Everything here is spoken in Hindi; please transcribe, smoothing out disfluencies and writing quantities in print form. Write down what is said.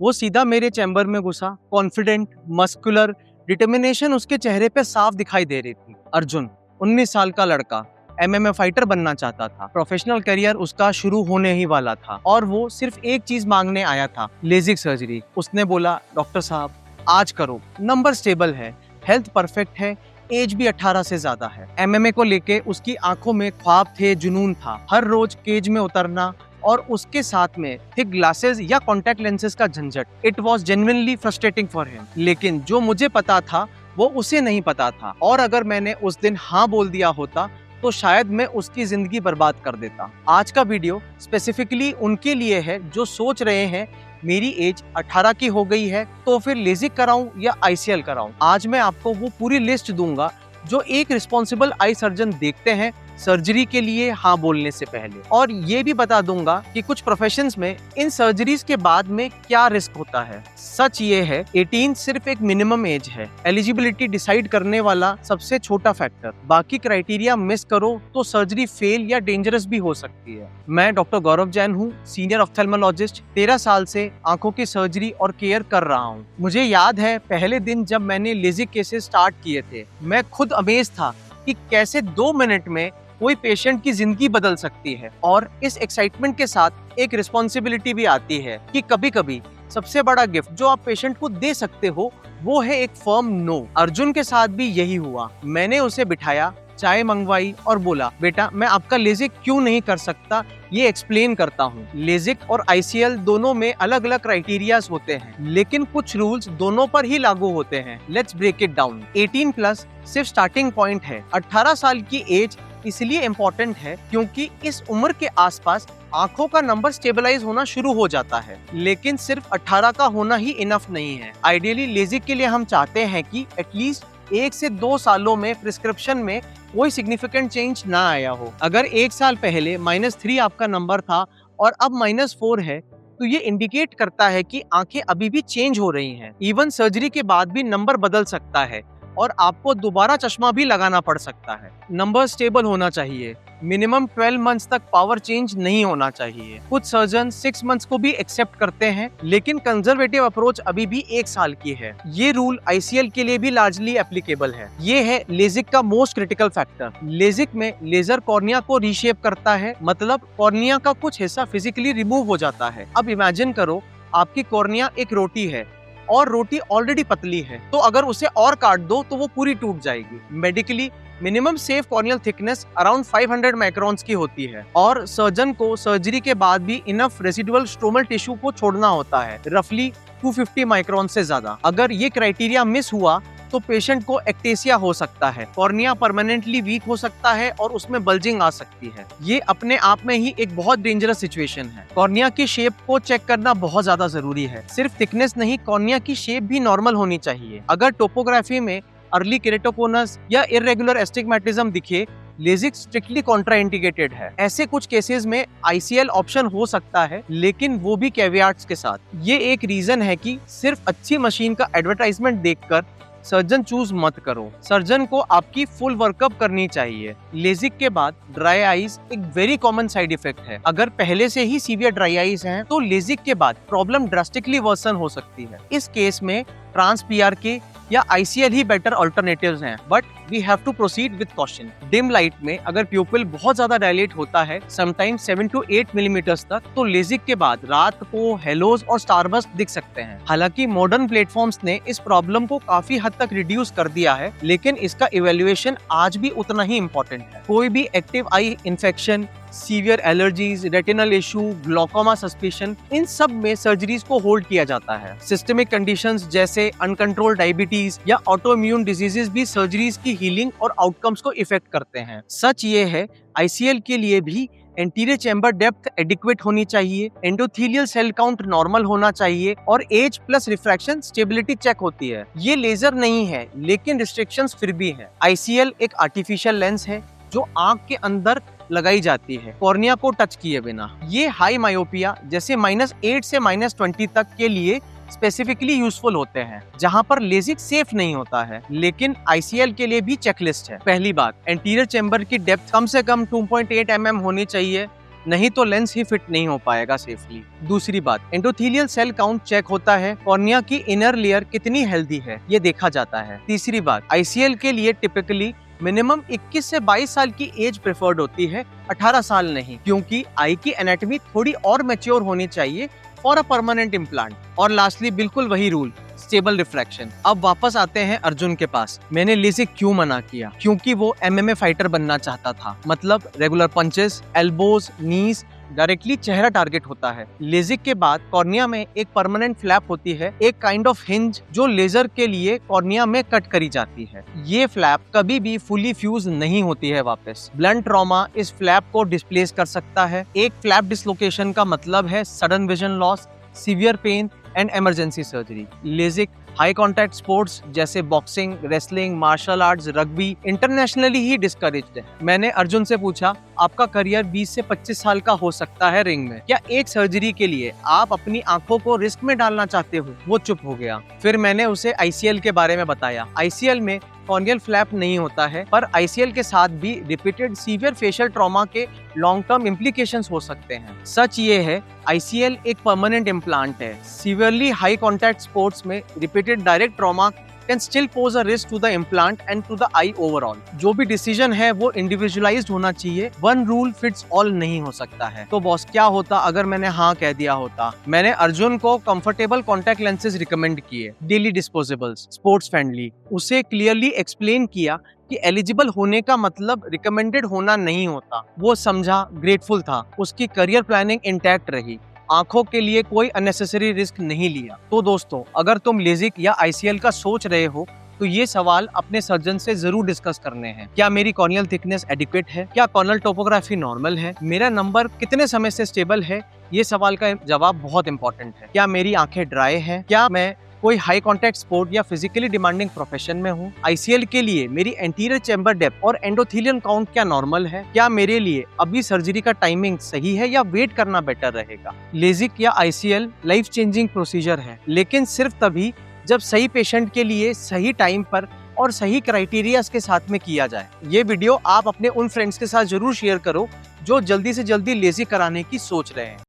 वो सीधा मेरे चैम्बर में घुसा, कॉन्फिडेंट, मस्कुलर, डिटर्मिनेशन उसके चेहरे पे साफ दिखाई दे रही थी। अर्जुन 19 साल का लड़का MMA फाइटर बनना चाहता था। प्रोफेशनल करियर उसका शुरू होने ही वाला था और वो सिर्फ एक चीज मांगने आया था, लेजिक सर्जरी। उसने बोला, डॉक्टर साहब आज करो, नंबर स्टेबल है, हेल्थ परफेक्ट है, एज भी 18 से ज्यादा है। MMA को लेके उसकी आंखों में ख्वाब थे, जुनून था, हर रोज केज में उतरना और उसके साथ में थिक ग्लासेस या कॉन्टैक्ट लेंसेज का झंझट। It was genuinely frustrating for him. लेकिन जो मुझे पता था वो उसे नहीं पता था, और अगर मैंने उस दिन हाँ बोल दिया होता तो शायद मैं उसकी जिंदगी बर्बाद कर देता। आज का वीडियो स्पेसिफिकली उनके लिए है जो सोच रहे हैं मेरी एज 18 की हो गई है तो फिर लेजिक कराऊं या ICL कराऊं। आज मैं आपको वो पूरी लिस्ट दूंगा जो एक रिस्पॉन्सिबल आई सर्जन देखते हैं सर्जरी के लिए हाँ बोलने से पहले, और ये भी बता दूंगा कि कुछ प्रोफेशंस में इन सर्जरीज के बाद में क्या रिस्क होता है। सच ये है 18 सिर्फ एक मिनिमम एज है, एलिजिबिलिटी डिसाइड करने वाला सबसे छोटा फैक्टर। बाकी क्राइटेरिया मिस करो तो सर्जरी फेल या डेंजरस भी हो सकती है। मैं डॉक्टर गौरव जैन हूँ, सीनियर ऑफ्थेल्मोलॉजिस्ट। 13 साल से आंखों की सर्जरी और केयर कर रहा हूँ। मुझे याद है पहले दिन जब मैंने लेजिक केसेस स्टार्ट किए थे, मैं खुद अमेज था कि कैसे 2 मिनट में कोई पेशेंट की जिंदगी बदल सकती है। और इस एक्साइटमेंट के साथ एक रिस्पॉन्सिबिलिटी भी आती है कि कभी कभी सबसे बड़ा गिफ्ट जो आप पेशेंट को दे सकते हो वो है एक फर्म नो। अर्जुन के साथ भी यही हुआ। मैंने उसे बिठाया, चाय मंगवाई और बोला, बेटा मैं आपका लेजिक क्यों नहीं कर सकता ये एक्सप्लेन करता हूँ। लेजिक और ICL दोनों में अलग अलग क्राइटेरियाज होते हैं, लेकिन कुछ रूल्स दोनों पर ही लागू होते हैं। Let's break it down. 18+ सिर्फ स्टार्टिंग पॉइंट है। 18 साल की एज इसलिए इम्पोर्टेंट है क्योंकि इस उम्र के आसपास आंखों का नंबर स्टेबलाइज होना शुरू हो जाता है। लेकिन सिर्फ 18 का होना ही इनफ नहीं है। आइडियली लेजिक के लिए हम चाहते हैं कि एटलीस्ट 1 से 2 सालों में प्रिस्क्रिप्शन में कोई सिग्निफिकेंट चेंज ना आया हो। अगर 1 साल पहले -3 आपका नंबर था और अब -4 है तो ये इंडिकेट करता है कि आंखें अभी भी चेंज हो रही हैं। इवन सर्जरी के बाद भी नंबर बदल सकता है और आपको दोबारा चश्मा भी लगाना पड़ सकता है। नंबर स्टेबल होना चाहिए। मिनिमम 12 मंथ्स तक पावर चेंज नहीं होना चाहिए। कुछ सर्जन 6 मंथ्स को भी एक्सेप्ट करते हैं, लेकिन कंजर्वेटिव अप्रोच अभी भी 1 साल की है। ये रूल ICL के लिए भी लार्जली एप्लीकेबल है। ये है लेजिक का मोस्ट क्रिटिकल फैक्टर। लेजिक में लेजर कॉर्निया को रीशेप करता है, मतलब कॉर्निया का कुछ हिस्सा फिजिकली रिमूव हो जाता है। अब इमेजिन करो आपकी कॉर्निया एक रोटी है और रोटी ऑलरेडी पतली है, तो अगर उसे और काट दो तो वो पूरी टूट जाएगी। Medically minimum safe corneal thickness around 500 microns की होती है और सर्जन को सर्जरी के बाद भी इनफ रेसिडुअल स्ट्रोमल टिश्यू को छोड़ना होता है, रफली 250 माइक्रोन से ज्यादा। अगर ये क्राइटेरिया मिस हुआ तो पेशेंट को एक्टेसिया हो सकता है, कॉर्निया परमानेंटली वीक हो सकता है और उसमें बल्जिंग आ सकती है। ये अपने आप में ही एक बहुत डेंजरस सिचुएशन है। कॉर्निया की शेप को चेक करना बहुत ज्यादा जरूरी है। सिर्फ थिकनेस नहीं, कॉर्निया की शेप भी नॉर्मल होनी चाहिए। अगर टोपोग्राफी में अर्ली केरेटोकोनस या इर्रेगुलर एस्टिग्मेटिज्म दिखे, लेजिक स्ट्रिक्टली कॉन्ट्राइंडिकेटेड है। ऐसे कुछ केसेस में ICL ऑप्शन हो सकता है, लेकिन वो भी कैवियाट्स के साथ। ये एक रीजन है कि सिर्फ अच्छी मशीन का एडवर्टाइजमेंट देखकर सर्जन चूज मत करो। सर्जन को आपकी फुल वर्कअप करनी चाहिए। लेजिक के बाद ड्राई आईज एक वेरी कॉमन साइड इफेक्ट है। अगर पहले से ही सीवियर ड्राई आईज हैं, तो लेजिक के बाद प्रॉब्लम ड्रास्टिकली वर्सन हो सकती है। इस केस में ट्रांस PRK या ICL ही बेटर अल्टरनेटिव्स हैं, but we have to proceed with caution. Dim light में अगर प्यूपिल बहुत ज्यादा डायलेट होता है, समटाइम्स 7 to 8 मिलीमीटर्स तक, तो लेजिक के बाद रात को हेलोज और स्टारबस्ट दिख सकते हैं। हालांकि मॉडर्न प्लेटफॉर्म्स ने इस प्रॉब्लम को काफी हद तक रिड्यूस कर दिया है, लेकिन इसका इवेल्युएशन आज भी उतना ही इम्पोर्टेंट है। कोई भी active eye infection, severe allergies, retinal issue, glaucoma suspicion, इन सब में सर्जरीज को होल्ड किया जाता है। सिस्टमिक कंडीशंस जैसे अनकंट्रोल्ड डायबिटीज या ऑटो इम्यून डिजीजेस भी सर्जरीज की हीलिंग और आउटकम्स को इफेक्ट करते हैं। सच ये है ICL के लिए भी एंटीरियर चैम्बर डेप्थ एडिक्वेट होनी चाहिए, एंडोथेलियल सेल काउंट नॉर्मल होना चाहिए और age plus refraction stability check होती है। ये लेजर नहीं है, लेकिन रिस्ट्रिक्शंस फिर भी है। ICL एक आर्टिफिशियल लेंस है जो आंख के अंदर लगाई जाती है, कॉर्निया को टच किए बिना। ये हाई मायोपिया जैसे -8 से -20 तक के लिए स्पेसिफिकली यूजफुल होते हैं, जहां पर लेजिक सेफ नहीं होता है। लेकिन ICL के लिए भी चेकलिस्ट है। पहली बात, एंटीरियर चेंबर की डेप्थ कम से कम 2.8 mm होनी चाहिए। नहीं तो लेंस ही फिट नहीं हो पाएगा सेफली। दूसरी बात, एंडोथेलियल सेल काउंट चेक होता है, कॉर्निया की इनर लेयर कितनी हेल्दी है ये देखा जाता है। तीसरी बात, आईसीएल के लिए टिपिकली मिनिमम 21 से 22 साल की एज प्रेफर्ड होती है, 18 साल नहीं, क्योंकि आई की एनाटॉमी थोड़ी और मैच्योर होनी चाहिए फॉर अ परमानेंट इम्प्लांट। और लास्टली बिल्कुल वही रूल, स्टेबल रिफ्रैक्शन। अब वापस आते हैं अर्जुन के पास। मैंने लेजिक क्यों मना किया? क्योंकि वो एमएमए फाइटर बनना चाहता था, मतलब रेगुलर पंचेस, एल्बोज, नीज, डायरेक्टली चेहरा टारगेट होता है। लेजिक के बाद कॉर्निया में एक परमानेंट फ्लैप होती है, एक काइंड ऑफ हिंज जो लेजर के लिए कॉर्निया में कट करी जाती है। ये फ्लैप कभी भी फुली फ्यूज नहीं होती है वापस। ब्लंट ट्रॉमा इस फ्लैप को डिस्प्लेस कर सकता है। एक फ्लैप डिसलोकेशन का मतलब है sudden vision loss, severe pain and emergency surgery. LASIK high contact sports जैसे boxing, wrestling, martial arts, rugby internationally ही डिस्करेज्ड है। मैंने अर्जुन से पूछा, आपका करियर 20 से 25 साल का हो सकता है रिंग में, क्या एक सर्जरी के लिए आप अपनी आंखों को रिस्क में डालना चाहते हो? वो चुप हो गया। फिर मैंने उसे आईसीएल के बारे में बताया। आईसीएल में कॉर्नियल फ्लैप नहीं होता है, पर आईसीएल के साथ भी रिपीटेड सीवियर फेशियल ट्रॉमा के लॉन्ग टर्म इम्प्लीकेशंस हो सकते हैं। सच ये है, आईसीएल एक परमानेंट इम्प्लांट है। सीवियरली हाई कॉन्टैक्ट स्पोर्ट्स में repeated direct trauma can still pose a risk to the implant and to the eye overall. जो भी डिसीजन है वो इंडिविजुअलाइज्ड होना चाहिए, वन रूल फिट्स ऑल नहीं हो सकता है। तो बॉस, क्या होता अगर मैंने हाँ कह दिया होता? मैंने अर्जुन को कंफर्टेबल कॉन्टैक्ट लेंसेज रिकमेंड किए, डेली डिस्पोजेबल्स, स्पोर्ट्स फ्रेंडली। उसे क्लियरली एक्सप्लेन किया कि एलिजिबल होने का मतलब रिकमेंडेड होना नहीं होता। वो समझा, ग्रेटफुल था, उसकी करियर प्लानिंग इंटैक्ट रही, आंखों के लिए कोई अननेसेसरी रिस्क नहीं लिया। तो दोस्तों, अगर तुम लेजिक या आईसीएल का सोच रहे हो तो ये सवाल अपने सर्जन से जरूर डिस्कस करने हैं। क्या मेरी कॉर्नियल थिकनेस एडिक्वेट है? क्या कॉर्नियल टोपोग्राफी नॉर्मल है? मेरा नंबर कितने समय से स्टेबल है? ये सवाल का जवाब बहुत इंपॉर्टेंट है। क्या मेरी आंखें ड्राई हैं? क्या मैं कोई हाई कॉन्टैक्ट स्पोर्ट या फिजिकली डिमांडिंग प्रोफेशन में हूँ? आईसीएल के लिए मेरी एंटीरियर चेंबर डेप्थ और एंडोथेलियल काउंट क्या नॉर्मल है? क्या मेरे लिए अभी सर्जरी का टाइमिंग सही है या वेट करना बेटर रहेगा? लेजिक या आईसीएल लाइफ चेंजिंग प्रोसीजर है, लेकिन सिर्फ तभी जब सही पेशेंट के लिए सही टाइम पर और सही क्राइटेरियाज के साथ में किया जाए। ये वीडियो आप अपने उन फ्रेंड्स के साथ जरूर शेयर करो जो जल्दी से जल्दी लेजिक कराने की सोच रहे हैं।